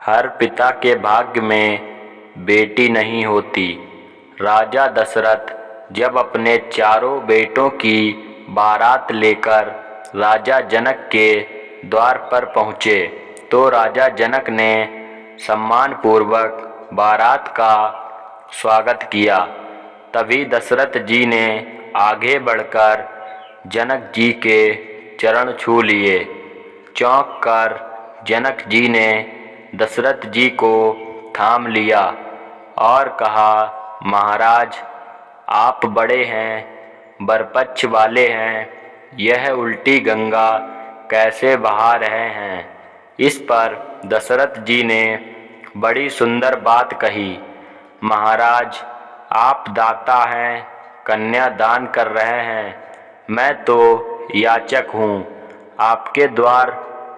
हर पिता के भाग्य में बेटी नहीं होती। राजा दशरथ जब अपने चारों बेटों की बारात लेकर राजा जनक के द्वार पर पहुँचे तो राजा जनक ने सम्मानपूर्वक बारात का स्वागत किया। तभी दशरथ जी ने आगे बढ़कर जनक जी के चरण छू लिए। चौंक कर जनक जी ने दशरथ जी को थाम लिया और कहा, महाराज, आप बड़े हैं, बरपक्ष वाले हैं, यह उल्टी गंगा कैसे बहा रहे हैं। इस पर दशरथ जी ने बड़ी सुंदर बात कही, महाराज, आप दाता हैं, कन्या दान कर रहे हैं, मैं तो याचक हूँ, आपके द्वार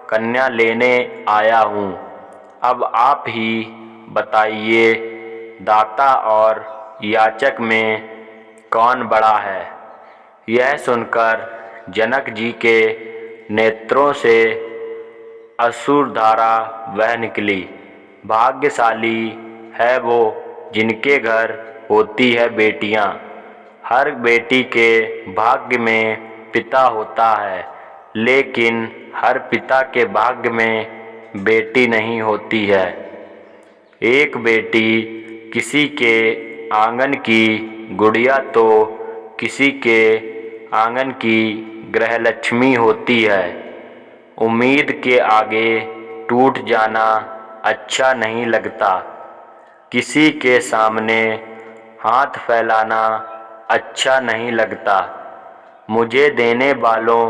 कन्या लेने आया हूँ। अब आप ही बताइए, दाता और याचक में कौन बड़ा है। यह सुनकर जनक जी के नेत्रों से अश्रुधारा बह निकली। भाग्यशाली है वो जिनके घर होती है बेटियां। हर बेटी के भाग्य में पिता होता है, लेकिन हर पिता के भाग्य में बेटी नहीं होती है। एक बेटी किसी के आंगन की गुड़िया तो किसी के आंगन की गृहलक्ष्मी होती है। उम्मीद के आगे टूट जाना अच्छा नहीं लगता। किसी के सामने हाथ फैलाना अच्छा नहीं लगता। मुझे देने वालों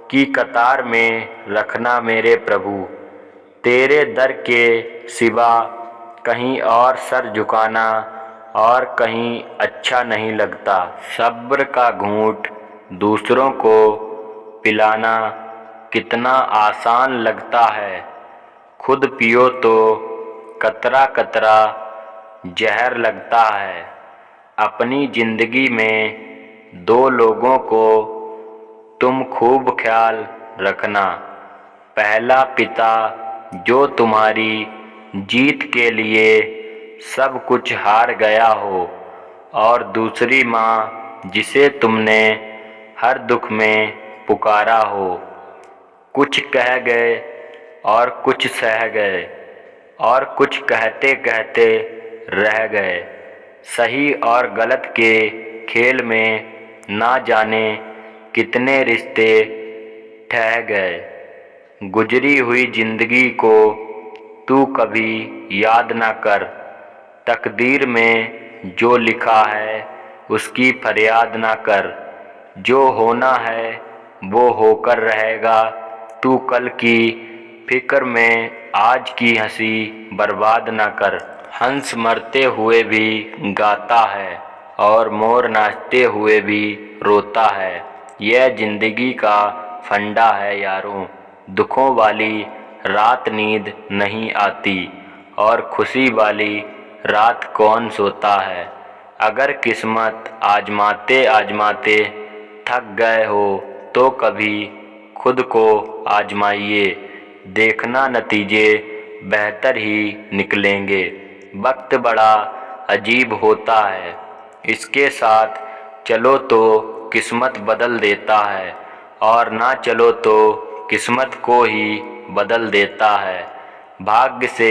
की कतार में रखना मेरे प्रभु। तेरे दर के सिवा कहीं और सर झुकाना और कहीं अच्छा नहीं लगता। सब्र का घूंट दूसरों को पिलाना कितना आसान लगता है, खुद पियो तो कतरा कतरा जहर लगता है। अपनी जिंदगी में दो लोगों को तुम खूब ख्याल रखना। पहला पिता जो तुम्हारी जीत के लिए सब कुछ हार गया हो, और दूसरी माँ जिसे तुमने हर दुख में पुकारा हो। कुछ कह गए और कुछ सह गए और कुछ कहते कहते रह गए। सही और गलत के खेल में ना जाने कितने रिश्ते ठह गए। गुजरी हुई जिंदगी को तू कभी याद ना कर। तकदीर में जो लिखा है उसकी फरियाद ना कर। जो होना है वो होकर रहेगा। तू कल की फिक्र में आज की हंसी बर्बाद ना कर। हंस मरते हुए भी गाता है और मोर नाचते हुए भी रोता है। यह जिंदगी का फंडा है यारों। दुखों वाली रात नींद नहीं आती और खुशी वाली रात कौन सोता है। अगर किस्मत आजमाते आजमाते थक गए हो तो कभी खुद को आजमाइए, देखना नतीजे बेहतर ही निकलेंगे। वक्त बड़ा अजीब होता है, इसके साथ चलो तो किस्मत बदल देता है और ना चलो तो किस्मत को ही बदल देता है। भाग्य से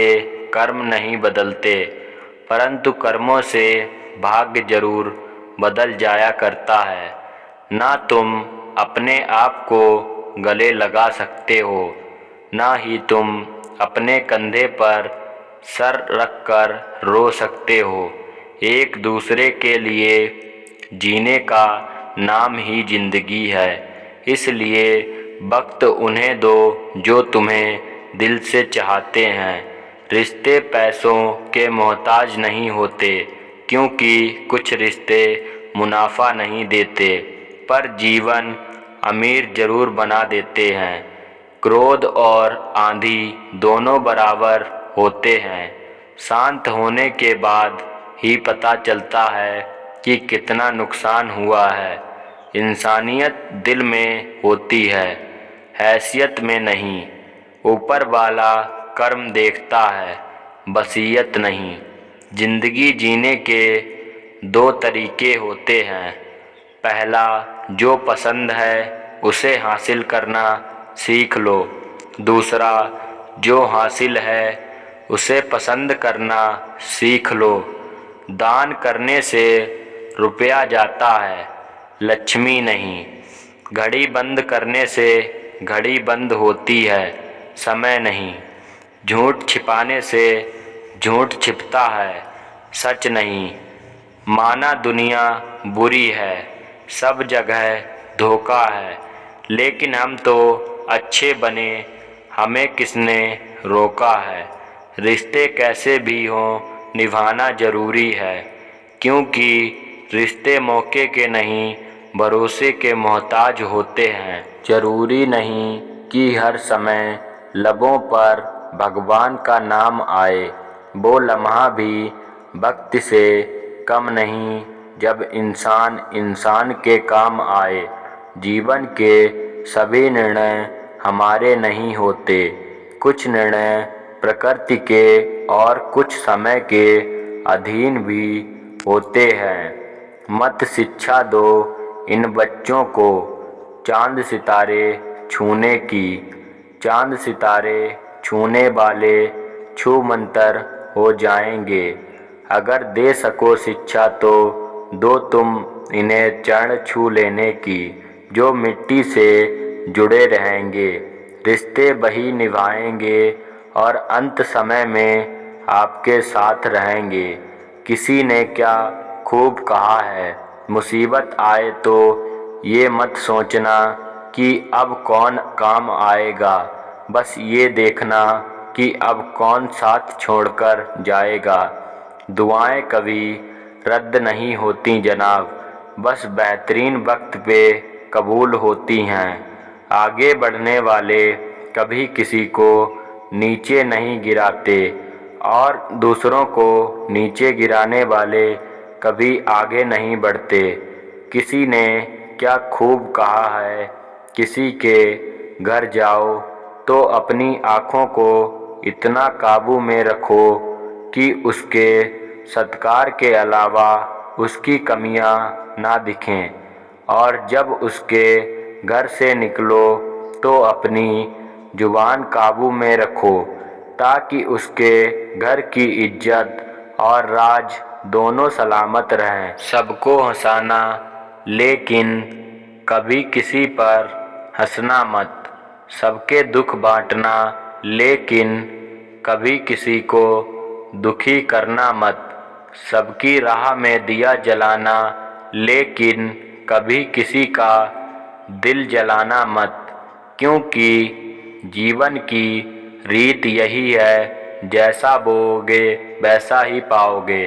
कर्म नहीं बदलते, परंतु कर्मों से भाग्य जरूर बदल जाया करता है। ना तुम अपने आप को गले लगा सकते हो, ना ही तुम अपने कंधे पर सर रखकर रो सकते हो। एक दूसरे के लिए जीने का नाम ही जिंदगी है। इसलिए वक्त उन्हें दो जो तुम्हें दिल से चाहते हैं। रिश्ते पैसों के मोहताज नहीं होते, क्योंकि कुछ रिश्ते मुनाफा नहीं देते पर जीवन अमीर जरूर बना देते हैं। क्रोध और आंधी दोनों बराबर होते हैं। शांत होने के बाद ही पता चलता है कि कितना नुकसान हुआ है। इंसानियत दिल में होती है, हैसियत में नहीं। ऊपर वाला कर्म देखता है, वसीयत नहीं। जिंदगी जीने के दो तरीके होते हैं। पहला, जो पसंद है उसे हासिल करना सीख लो। दूसरा, जो हासिल है उसे पसंद करना सीख लो। दान करने से रुपया जाता है, लक्ष्मी नहीं। घड़ी बंद करने से घड़ी बंद होती है, समय नहीं। झूठ छिपाने से झूठ छिपता है, सच नहीं। माना दुनिया बुरी है, सब जगह धोखा है, लेकिन हम तो अच्छे बने, हमें किसने रोका है। रिश्ते कैसे भी हों निभाना ज़रूरी है, क्योंकि रिश्ते मौके के नहीं भरोसे के मोहताज होते हैं। ज़रूरी नहीं कि हर समय लबों पर भगवान का नाम आए, वो लम्हा भी वक्त से कम नहीं जब इंसान इंसान के काम आए। जीवन के सभी निर्णय हमारे नहीं होते, कुछ निर्णय प्रकृति के और कुछ समय के अधीन भी होते हैं। मत शिक्षा दो इन बच्चों को चांद सितारे छूने की। चांद सितारे छूने वाले छू मंतर हो जाएंगे। अगर दे सको शिक्षा तो दो तुम इन्हें चरण छू लेने की, जो मिट्टी से जुड़े रहेंगे, रिश्ते वही निभाएंगे और अंत समय में आपके साथ रहेंगे। किसी ने क्या खूब कहा है, मुसीबत आए तो ये मत सोचना कि अब कौन काम आएगा, बस ये देखना कि अब कौन साथ छोड़कर जाएगा। दुआएं कभी रद्द नहीं होती जनाब, बस बेहतरीन वक्त पे कबूल होती हैं। आगे बढ़ने वाले कभी किसी को नीचे नहीं गिराते और दूसरों को नीचे गिराने वाले कभी आगे नहीं बढ़ते। किसी ने क्या खूब कहा है, किसी के घर जाओ तो अपनी आँखों को इतना काबू में रखो कि उसके सत्कार के अलावा उसकी कमियां ना दिखें, और जब उसके घर से निकलो तो अपनी जुबान काबू में रखो ताकि उसके घर की इज्जत और राज दोनों सलामत रहें। सबको हंसाना लेकिन कभी किसी पर हंसना मत। सबके दुख बांटना लेकिन कभी किसी को दुखी करना मत। सबकी राह में दिया जलाना लेकिन कभी किसी का दिल जलाना मत, क्योंकि जीवन की रीत यही है, जैसा बोओगे वैसा ही पाओगे।